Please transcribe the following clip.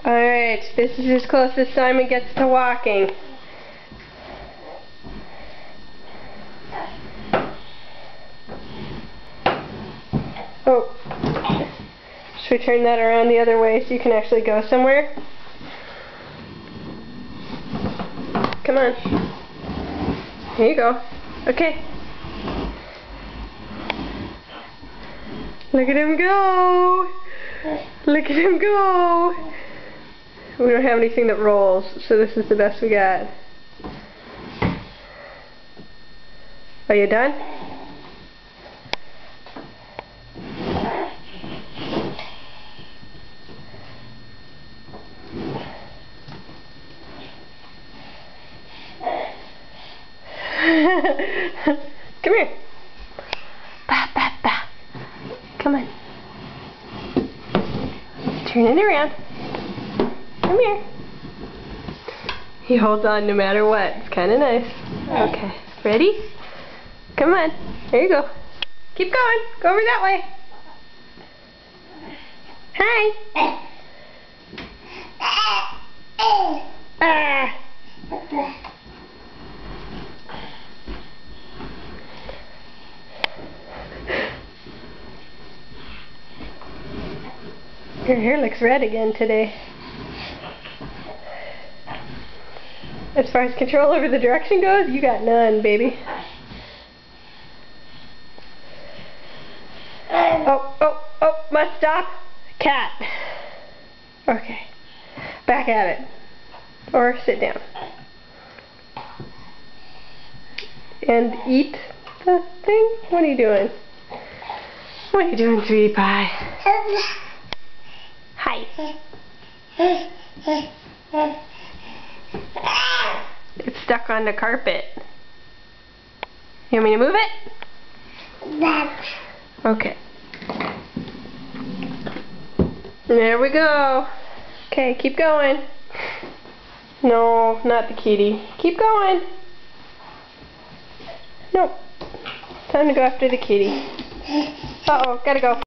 Alright, this is as close as Simon gets to walking. Oh, should we turn that around the other way so you can actually go somewhere? Come on. Here you go. Okay. Look at him go! Look at him go! We don't have anything that rolls, so this is the best we got. Are you done? Come here. Ba, ba, ba. Come on. Turn it around. Come here. He holds on no matter what. It's kind of nice. Okay. Ready? Come on. There you go. Keep going. Go over that way. Hi. Your hair looks red again today. As far as control over the direction goes, you got none, baby. Oh, must stop. Cat. Okay. Back at it. Or sit down. And eat the thing? What are you doing? What are you doing, sweetie pie? Hi. It's stuck on the carpet. You want me to move it? Okay. There we go. Okay, keep going. No, not the kitty. Keep going. Nope. Time to go after the kitty. Uh-oh, gotta go.